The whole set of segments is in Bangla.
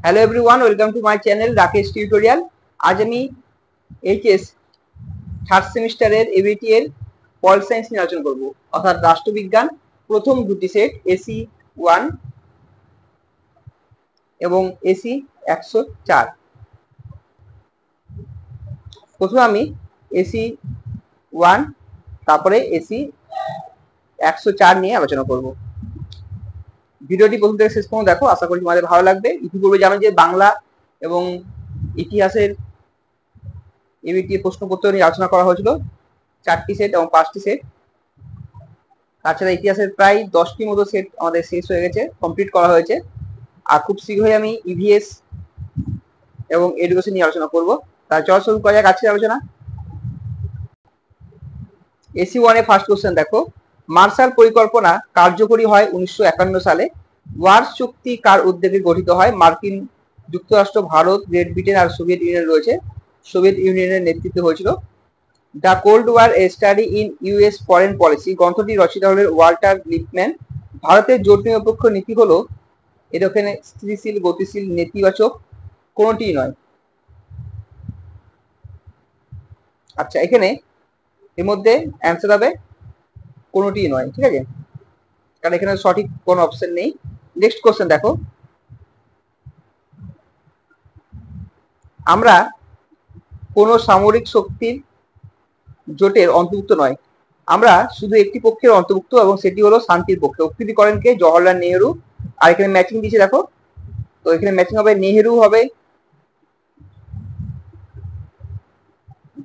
Hello everyone, welcome to my channel Rakesh tutorial. আজ আমি এইচএস থার্ড সেমিস্টারের এবিটি এর পল সায়েন্স নিয়ে আলোচনা করব, অর্থাৎ রাষ্ট্রবিজ্ঞান প্রথম দুটি সেট এসি 1 এবং এসি 104। প্রথমে আমি এসি 1 তারপরে এসি 104 নিয়ে আলোচনা করব। ভিডিওটি প্রথম থেকে শেষ পর্যন্ত দেখো, আশা করি তোমাদের ভালো লাগবে। ইতিপূর্বে জানো যে বাংলা এবং ইতিহাসের এবিটি প্রশ্নপত্র নিয়ে আলোচনা করা হয়েছিল, 4টি সেট এবং 5টি সেট। তাছাড়া ইতিহাসের প্রায় 10টি মতো সেট আমাদের শেষ হয়ে গেছে, কমপ্লিট করা হয়েছে। আর খুব শীঘ্রই আমি ইভিএস এবং এডুকেশন নিয়ে আলোচনা করব। তার চল শুরু করা যাক আজকের আলোচনা। এসি 1 এ ফার্স্ট কোশ্চেন দেখো, মার্শাল পরিকল্পনা কার্যকরী হয় 1951 সালে। ওয়ার্স চুক্তি কার উদ্যোগে গঠিত হয়? মার্কিন যুক্তরাষ্ট্র, ভারত, গ্রেট ব্রিটেন আর সোভিয়েত ইউনিয়ন রয়েছে। সোভিয়েত ইউনিয়নের নেতৃত্বে হয়েছিল। The cold war a study in US foreign policy গ্রন্থটি রচিত হলেন ওয়াল্টার লিপম্যান। ভারতের জোট নিরপেক্ষ নীতি হলো, এর ওখানে স্থিতিশীল, গতিশীল, নেতিবাচক, কোনটি নয়। আচ্ছা, এখানে এর মধ্যে অ্যান্সার হবে কোনটি নয়, ঠিক আছে, কারণ এখানে সঠিক কোন অপশন নেই। নেক্সট কোশ্চেন দেখো, আমরা কোন সামরিক শক্তির জোটের অন্তর্ভুক্ত নয়। আমরা শুধু একটি পক্ষের অন্তর্ভুক্ত এবং সেটি হলো শান্তির পক্ষে। উক্তি করেন কে? জওহরলাল নেহেরু। আর এখানে ম্যাচিং দিয়েছে দেখো, তো এখানে ম্যাচিং হবে নেহেরু হবে,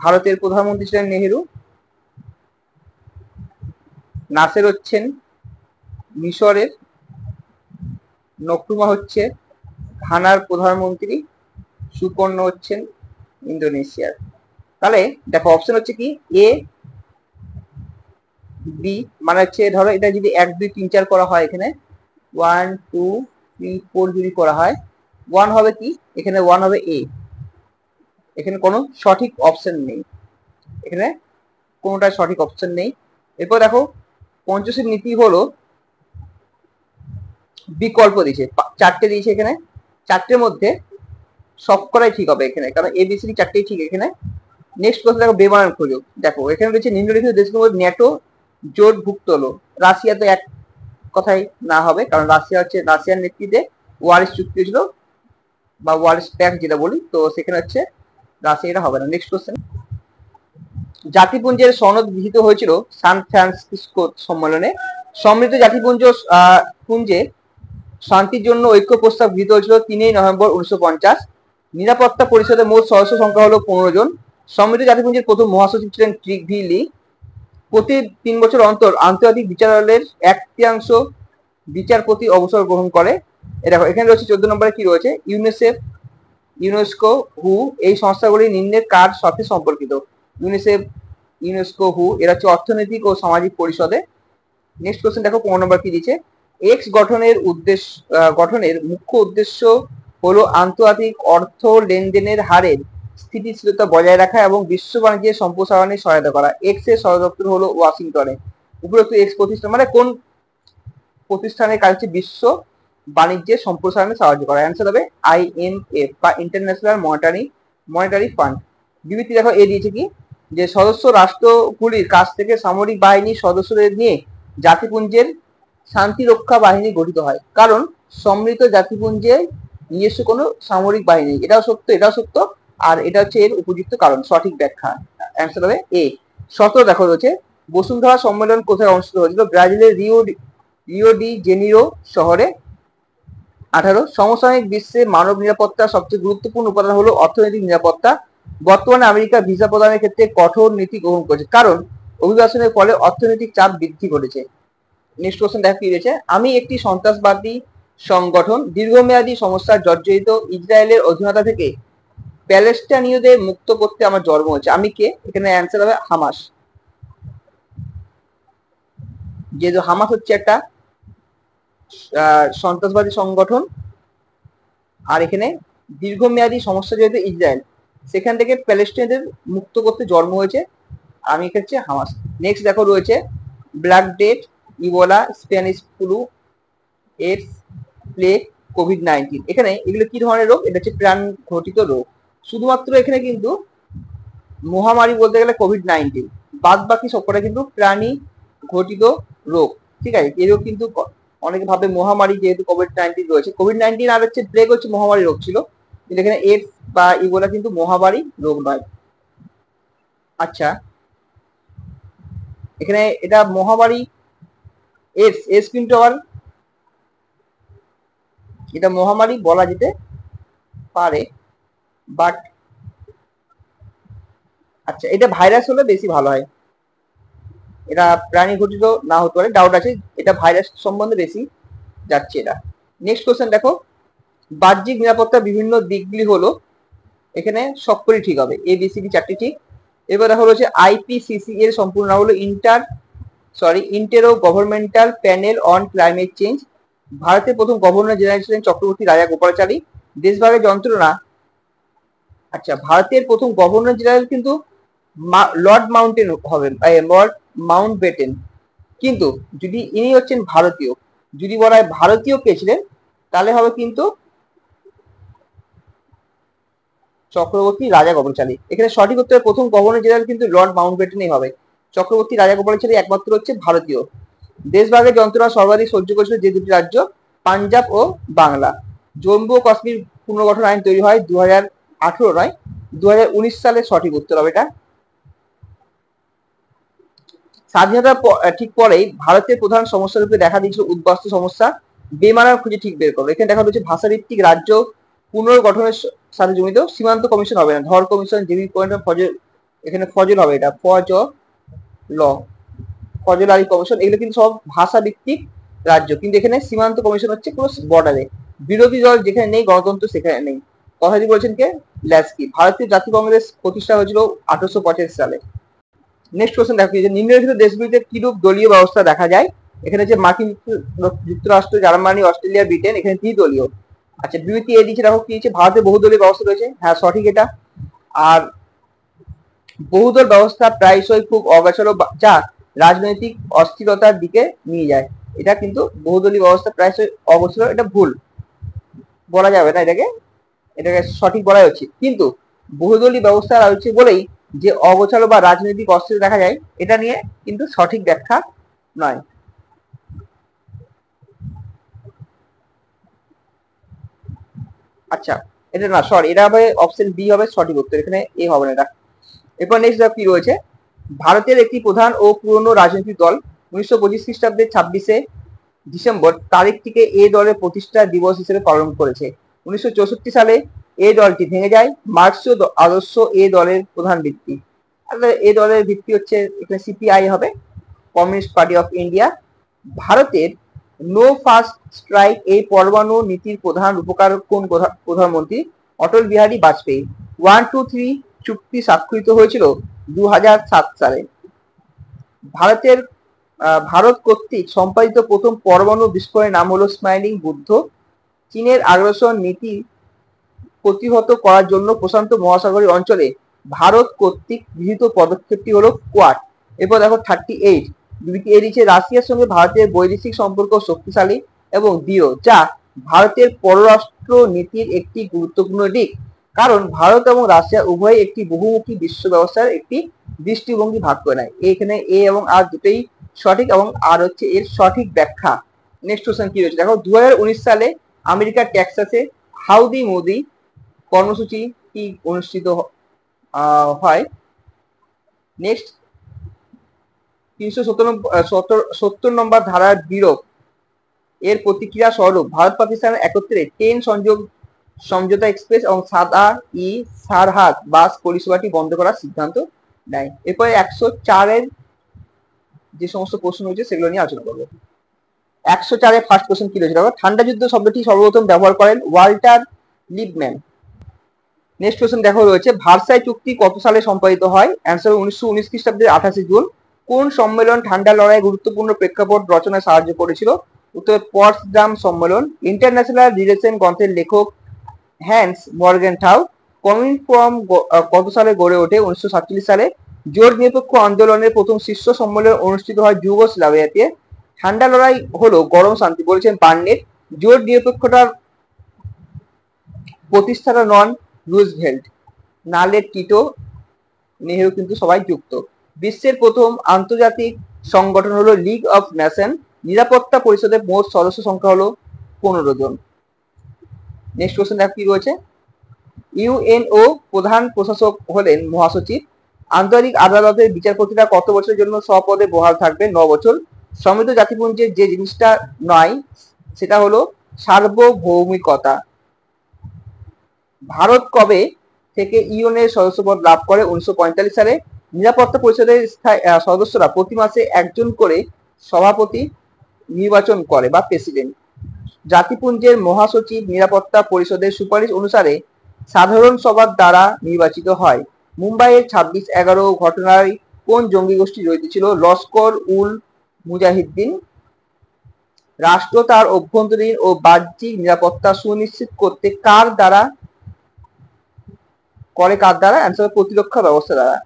ভারতের প্রধানমন্ত্রী ছিলেন নেহেরু। নাসের হচ্ছেন মিশরের, নক্রুমা হচ্ছে ঘানার প্রধানমন্ত্রী, সুকর্ণ হচ্ছেন ইন্দোনেশিয়ার। তাহলে দেখো অপশন হচ্ছে কি এ বি, মানে হচ্ছে ধরো এটা যদি 1 2 3 4 করা হয়, এখানে 1 2 3 4 যদি করা হয়, 1 হবে কি? এখানে 1 হবে এ। এখানে কোনো সঠিক অপশন নেই, এখানে কোনোটা সঠিক অপশন নেই। এরপর দেখো পঞ্চশীল নীতি হলো, বিকল্প দিয়েছে 4টে দিয়েছে, এখানে 4টের মধ্যে সবকটাই ঠিক হবে এখানে, কারণ এবিসিডি 4টেই ঠিক এখানে। নেক্সট কোশ্চেন দেখো, বেমানান খোঁজো। দেখো এখানে রয়েছে নিম্নলিখিত দেশগুলোর মধ্যে ন্যাটো জোটভুক্ত হলো। রাশিয়া তো এক কথাই না হবে, কারণ রাশিয়া হচ্ছে, রাশিয়ার নেতৃত্বে ওয়ারিস চুক্তি হয়েছিল বা ওয়ারিস প্যাক্ট যেটা বলি, তো সেখানে হচ্ছে রাশিয়া, এটা হবে না। নেক্সট কোশ্চেন, জাতিপুঞ্জের সনদ গৃহীত হয়েছিল সান ফ্রান্সিসকো সম্মেলনে। সমৃদ্ধ জাতিপুঞ্জ পুঞ্জে শান্তির জন্য ঐক্য প্রস্তাব গৃহীত হয়েছিল 3 নভেম্বর 1950। নিরাপত্তা পরিষদের মোট সদস্য সংখ্যা হলো 15 জন। সমৃদ্ধ জাতিপুঞ্জের প্রথম মহাসচিব ছিলেন ট্রিগভি লি। প্রতি 3 বছর অন্তর আন্তর্জাতিক বিচারালয়ের 1/3 বিচারপতি অবসর গ্রহণ করে। দেখো এখানে রয়েছে 14 নম্বরে কি রয়েছে, ইউনিসেফ, ইউনেস্কো, হু, এই সংস্থাগুলি নিম্নের কার সাথে সম্পর্কিত? ইউনিসেফ, ইউনেস্কো, হু, এরা হচ্ছে অর্থনৈতিক ও সামাজিক পরিষদে। নেক্সট কোশ্চেন দেখো 15 নম্বর কি দিয়েছে, এক্স গঠনের মুখ্য উদ্দেশ্য হলো আন্তর্জাতিক অর্থ লেনদেনের হারের স্থিতিশীলতা বজায় রাখা এবং বিশ্ব বাণিজ্যের সম্প্রসারণে সহায়তা করা। এক্স এর সদর দপ্তর হলো ওয়াশিংটনে। উপরোক্ত এক্স প্রতিষ্ঠান মানে কোন প্রতিষ্ঠানের কাজ হচ্ছে বিশ্ব বাণিজ্যের সম্প্রসারণে সাহায্য করা? অ্যান্সার হবে আইএমএফ বা ইন্টারন্যাশনাল মনিটারি ফান্ড। বিবৃতি দেখো এ দিয়েছে কি, যে সদস্য রাষ্ট্রগুলির কাছ থেকে সামরিক বাহিনীর সদস্যদের নিয়ে জাতিপুঞ্জের শান্তিরক্ষা বাহিনী গঠিত হয়, কারণ সমৃদ্ধ জাতিপুঞ্জে নিজস্ব কোনো সামরিক বাহিনী, এটাও সত্য, এটাও সত্য, আর এটা হচ্ছে এর উপযুক্ত কারণ, সঠিক ব্যাখ্যা। অ্যান্সার হবে এ। 17 দেখো রয়েছে, বসুন্ধরা সম্মেলন কোথায় অনুষ্ঠিত হয়েছিল? ব্রাজিলের রিও ডি জেনিরো শহরে। 18 সমসাময়িক বিশ্বে মানব নিরাপত্তার সবচেয়ে গুরুত্বপূর্ণ উপাদান হলো অর্থনৈতিক নিরাপত্তা। বর্তমানে আমেরিকা ভিসা প্রদানের ক্ষেত্রে কঠোর নীতি গ্রহণ করেছে, কারণ অভিবাসনের ফলে অর্থনৈতিক চাপ বৃদ্ধি ঘটেছে। নেক্সট কোশ্চেন দেখা কি রয়েছে, আমি একটি সন্ত্রাসবাদী সংগঠন দীর্ঘমেয়াদী সমস্যার জর্জরিত ইসরায়েলের অধীনতা থেকে প্যালেস্টাইনীয়দের মুক্ত করতে আমার জন্ম হয়েছে। আমি কে? এখানে অ্যান্সার হবে হামাস। যেহেতু হামাস হচ্ছে একটা সন্ত্রাসবাদী সংগঠন, আর এখানে দীর্ঘমেয়াদী সমস্যা যেহেতু ইসরায়েল, সেখান থেকে প্যালেস্টাইনদের মুক্ত করতে জন্ম হয়েছে, আমি এক্ষেত্রে হামাস। নেক্সট দেখো রয়েছে, black death, Ebola, Spanish flu, AIDS, plague কোভিড-19। এখানে এগুলো কি ধরনের রোগ? এটা হচ্ছে প্রাণ ঘটিত রোগ। শুধুমাত্র এখানে কিন্তু মহামারী বলতে গেলে কোভিড-19, বাদ বাকি সবকটা কিন্তু প্রাণী ঘটিত রোগ। ঠিক আছে, এই রোগ কিন্তু অনেকে ভাবে মহামারী, যেহেতু কোভিড-19 রয়েছে। কোভিড-19 আর হচ্ছে প্লেগ হচ্ছে মহামারী রোগ ছিল, কিন্তু এখানে এডস বা ইবোলা কিন্তু মহামারী রোগ নয়। আচ্ছা, এখানে এটা মহামারী এডস, এডস কিন্তু আবার এটা মহামারী বলা যেতে পারে, বাট আচ্ছা এটা ভাইরাস হলে বেশি ভালো হয়, এটা প্রাণী ঘটিত না হতে পারে, ডাউট আছে, এটা ভাইরাস সম্বন্ধে বেশি যাচ্ছে এটা। নেক্সট কোশ্চেন দেখো, বাহ্যিক নিরাপত্তার বিভিন্ন দিকগুলি হলো, এখানে সবকটি ঠিক হবে, এ বি সি ডি চারটি ঠিক। এবার দেখো হচ্ছে আইপিসিসি এর সম্পূর্ণ নাম হলো intergovernmental panel on climate change. ভারতের প্রথম গভর্নর জেনারেল ছিলেন চক্রবর্তী রাজা গোপালাচারী। দেশভাগের যন্ত্রণা, আচ্ছা ভারতের প্রথম গভর্নর জেনারেল কিন্তু লর্ড মাউন্টেন হবেন, লর্ড মাউন্ট বেটেন। কিন্তু যদি ইনি হচ্ছেন ভারতীয়, যদি বলা হয় ভারতীয় কে ছিলেন, তাহলে হবে কিন্তু চক্রবর্তী রাজা গোপালাচারী। এখানে সঠিক উত্তর প্রথম গভর্নর জেনারেল কিন্তু লর্ড মাউন্ট বেটেনই হবে। চক্রবর্তী রাজা গোপালাচারী একমাত্র হচ্ছে ভারতীয়। দেশভাগের যন্ত্রণা সর্বাধিক সহ্য করেছিল যে দুটি রাজ্য, পাঞ্জাব ও বাংলা। জম্মু ও কাশ্মীর পুনর্গঠন আইন তৈরি হয় 2018 নয় 2019 সালে, সঠিক উত্তর হবে এটা। স্বাধীনতার ঠিক পরেই ভারতের প্রধান সমস্যা রূপে দেখা দিয়েছিল উদ্বাস্তু সমস্যা। বেমানান খুঁজে ঠিক বের করো। এখানে দেখা যাচ্ছে ভাষাভিত্তিক রাজ্য পুনর্গঠনের সাথে জড়িত। সীমান্ত কমিশন হবে না, ধর কমিশন, জিবি পয়েন্ট, ফজল, এখানে ফজল হবে, এটা ল ফজল আলী কমিশন। এগুলো কিন্তু সব ভাষা ভিত্তিক রাজ্য, কিন্তু এখানে সীমান্ত কমিশন হচ্ছে কোনো বর্ডারে। বিরোধী দল যেখানে নেই, গণতন্ত্র সেখানে নেই। কথাটি বলছেন কে? ল্যাস্কি। ভারতীয় জাতীয় কংগ্রেস প্রতিষ্ঠা হয়েছিল 1885 সালে। নেক্সট কোশ্চেন দেখো, যে নিম্নলিখিত দেশগুলিতে কিরূপ দলীয় ব্যবস্থা দেখা যায়? এখানে যে মার্কিন যুক্তরাষ্ট্র, জার্মানি, অস্ট্রেলিয়া, ব্রিটেন, এখানে ত্রিদলীয়। আচ্ছা বিবৃতি এ দিচ্ছে, দেখো কি হচ্ছে, ভারতে বহুদলীয় ব্যবস্থা রয়েছে, হ্যাঁ সঠিক এটা। আর বহুদল ব্যবস্থা প্রায়শই খুব অগোছালো, যা রাজনৈতিক অস্থিরতার দিকে নিয়ে যায়। এটা কিন্তু বহুদলীয় ব্যবস্থা প্রায়শই অগোছালো, এটা ভুল বলা যাবে না, এটাকে সঠিক বলাই উচিত। কিন্তু বহুদলীয় ব্যবস্থা রয়েছে বলেই যে অগোছালো বা রাজনৈতিক অস্থিরতা দেখা যায়, এটা নিয়ে কিন্তু সঠিক ব্যাখ্যা নয়। আচ্ছা এটা না, সরি, এটা হবে অপশন বি হবে সঠিক উত্তর, এখানে এ হবে না এটা। এরপর নেক্সট কি রয়েছে, ভারতের একটি প্রধান ও পুরনো রাজনৈতিক দল 1925 খ্রিস্টাব্দের 26শে ডিসেম্বর তারিখটিকে এ দলের প্রতিষ্ঠা দিবস হিসেবে পালন করেছে। 1964 সালে এ দলটি ভেঙে যায়। মার্ক্সীয় আদর্শ এ দলের প্রধান ভিত্তি। এ দলের ভিত্তি হচ্ছে, এখানে সিপিআই হবে, কমিউনিস্ট পার্টি অফ ইন্ডিয়া। ভারতের নো ফার্স্ট স্ট্রাইক এই পরমাণু নীতির প্রধান রূপকার কোন প্রধানমন্ত্রী? অটল বিহারী বাজপেয়ী। 1-2-3 চুক্তি স্বাক্ষরিত হয়েছিল 2007 সালে। ভারত কর্তৃক সম্পাদিত প্রথম পরমাণু বিস্ফোরণের নাম হলো স্মাইলিং বুদ্ধ। চীনের আগ্রাসন নীতি প্রতিহত করার জন্য প্রশান্ত মহাসাগরীয় অঞ্চলে ভারত কর্তৃক গৃহীত পদক্ষেপটি হলো কোয়াড। এরপর দেখো 38 এদিকে রাশিয়ার সঙ্গে ভারতের বৈদেশিক সম্পর্ক শক্তিশালী এবং দৃঢ়, যা ভারতের পররাষ্ট্র নীতির একটি গুরুত্বপূর্ণ দিক, কারণ ভারত এবং রাশিয়া উভয়ই একটি বহুমুখী বিশ্ব ব্যবস্থার একটি দৃষ্টিভঙ্গি ভাগ করে নেয়। এখানে এ এবং আর দুটোই সঠিক, এবং আর হচ্ছে এর সঠিক ব্যাখ্যা। নেক্সট কোশ্চেন কি হয়েছে দেখো, 2019 সালে আমেরিকার টেক্সাসে হাউডি মোদি কর্মসূচি কি অনুষ্ঠিত হয়? নেক্সট 370 নম্বর ধারার বিরোধ এর প্রতিক্রিয়া স্বরূপ ভারত পাকিস্তান একত্রে ট্রেন সমঝোতা এক্সপ্রেস এবং সাদা সারহাদ বাস পরিষেবাটি বন্ধ করার সিদ্ধান্ত নেয়। এরপরে 104 এর যে সমস্ত প্রশ্ন রয়েছে সেগুলো নিয়ে আলোচনা করবো। 104 এর ফার্স্ট কোশ্চেন কি রয়েছে দেখো, ঠান্ডা যুদ্ধ শব্দটি সর্বপ্রথম ব্যবহার করেন ওয়াল্টার লিপম্যান। নেক্সট কোশ্চেন দেখো রয়েছে, ভার্সাই চুক্তি কত সালে সম্পাদিত হয়? অ্যান্সার 1919 খ্রিস্টাব্দের 28 জুন। কোন সম্মেলন ঠান্ডা লড়াই গুরুত্বপূর্ণ প্রেক্ষাপট রচনায় সাহায্য করেছিল? উত্তর পটসডাম সম্মেলন। ইন্টারন্যাশনাল রিলেশন গ্রন্থের লেখক হ্যান্স মর্গেনথাউ। কমিউনিস্ট ফোরাম কত সালে গড়ে ওঠে? 1947 সালে। জোট নিরপেক্ষ আন্দোলনের প্রথম শীর্ষ সম্মেলন অনুষ্ঠিত হয় যুগোস্লাভিয়াতে। ঠান্ডা লড়াই হলো গরম শান্তি, বলেছেন বার্নেট। জোট নিরপেক্ষতার প্রতিষ্ঠাতা নন রুজভেল্ট, নালে টিটো, নেহেরু কিন্তু সবাই যুক্ত। বিশ্বের প্রথম আন্তর্জাতিক সংগঠন হলো লিগ অফ নেশন। নিরাপত্তা পরিষদের মোট সদস্য সংখ্যা হলো 15 জন। নেক্সট কোশ্চেন দেখো কি রয়েছে। ইউএনও প্রধান প্রশাসক হলেন মহাসচিব। আন্তর্জাতিক আদালতের বিচারপতিরা কত বছরের জন্য স্বপদে বহাল থাকবে? 9 বছর। সমৃদ্ধ জাতিপুঞ্জের যে জিনিসটা নয় সেটা হলো সার্বভৌমিকতা। ভারত কবে থেকে ইউএনের সদস্যপদ লাভ করে? 1945 সালে। নিরাপত্তা পরিষদের সদস্যরা প্রতি মাসে একজন করে সভাপতি নির্বাচন করে বা প্রেসিডেন্ট। জাতিপুঞ্জের মহাসচিব নিরাপত্তা পরিষদের সুপারিশ অনুসারে সাধারণ সভার দ্বারা নির্বাচিত হয়। মুম্বাইয়ের 26/11 ঘটনায় কোন জঙ্গি গোষ্ঠী জড়িত ছিল? লস্কর উল মুজাহিদ্দিন। রাষ্ট্র তার অভ্যন্তরীণ ও বাহ্যিক নিরাপত্তা সুনিশ্চিত করতে কার দ্বারা করে? অ্যান্সার প্রতিরক্ষা ব্যবস্থা দ্বারা।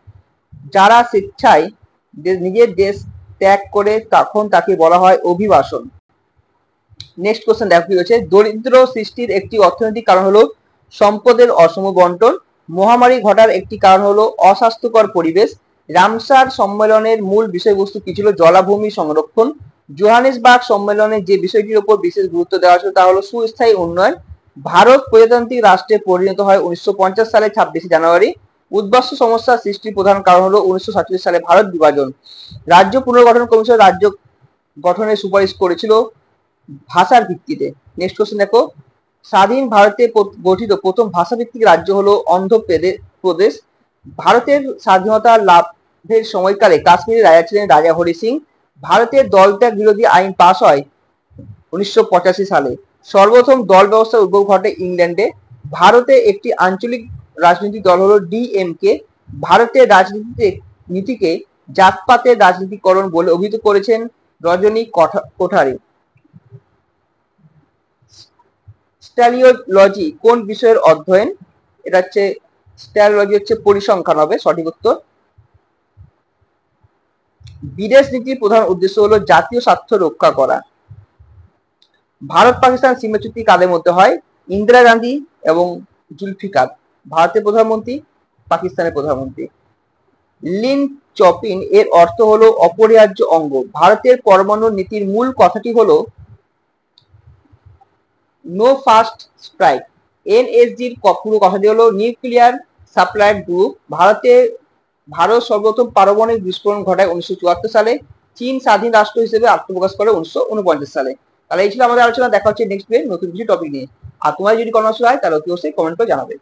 যারা স্বেচ্ছায় নিজের দেশ ত্যাগ করে তখন তাকে বলা হয় অভিবাসন। নেক্সট কোশ্চেন দেখো কি হচ্ছে। দরিদ্র সৃষ্টির একটি অর্থনৈতিক কারণ হলো সম্পদের অসম বন্টন। মহামারী ঘটার একটি কারণ হলো অস্বাস্থ্যকর পরিবেশ। রামসার সম্মেলনের মূল বিষয়বস্তু কি ছিল? জলাভূমি সংরক্ষণ। জোহানেসবার্গ সম্মেলনে যে বিষয়টির উপর বিশেষ গুরুত্ব দেওয়া ছিল তা হলো সুস্থায়ী উন্নয়ন। ভারত প্রজাতান্ত্রিক রাষ্ট্রে পরিণত হয় 1950 সালে 26 জানুয়ারি। উদ্বাস্তু সমস্যা সৃষ্টির প্রধান কারণ হলো 1947 সালে ভারত বিভাজন। রাজ্য পুনর্গঠন কমিশন রাজ্য গঠনের সুপারিশ করেছিল ভাষার ভিত্তিতে। নেক্সট কোশ্চেন দেখো। স্বাধীন ভারতে গঠিত প্রথম ভাষাভিত্তিক রাজ্য হলো অন্ধ্রপ্রদেশ। ভারতের স্বাধীনতা লাভের সময়কালে কাশ্মীরের রাজা ছিলেন রাজা হরি সিং। ভারতের দলত্যাগ বিরোধী আইন পাশ হয় 1985 সালে। সর্বপ্রথম দল ব্যবস্থার উদ্ভব ঘটে ইংল্যান্ডে। ভারতে একটি আঞ্চলিক রাজনৈতিক দল হলো ডিএমকে। ভারতের নীতিকে জাতপাতের রাজনীতিকরণ বলে অভিহিত করেছেন রজনী কোঠারি। স্ট্যালিওলজি কোন বিষয়ের অধ্যয়ন? এটা হচ্ছে স্ট্যালিওলজি হচ্ছে পরিসংখ্যান হবে সঠিক উত্তর। বিদেশ নীতির প্রধান উদ্দেশ্য হলো জাতীয় স্বার্থ রক্ষা করা। ভারত পাকিস্তান সীমা চুক্তি কাদের মধ্যে হয়? ইন্দিরা গান্ধী এবং জুলফিকার। ভারতের প্রধানমন্ত্রী, পাকিস্তানের প্রধানমন্ত্রী। লিনচপিন এর অর্থ হলো অপরিহার্য অঙ্গ। ভারতের পরমাণু নীতির মূল কথাটি হলো নো ফার্স্ট স্ট্রাইক। এনএসজির পুরো কথাটি হলো নিউক্লিয়ার সাপ্লায়ার গ্রুপ। ভারত সর্বপ্রথম পারমাণবিক বিস্ফোরণ ঘটায় 1974 সালে। চীন স্বাধীন রাষ্ট্র হিসেবে আত্মপ্রকাশ করে 1949 সালে। তাহলে এই ছিল আমাদের আলোচনা। দেখা হচ্ছে নেক্সট নতুন কিছু টপিক নিয়ে। আর তোমার যদি কোনো অসুবিধা হয় তাহলে অতি অবশ্যই কমেন্ট করে জানাবে।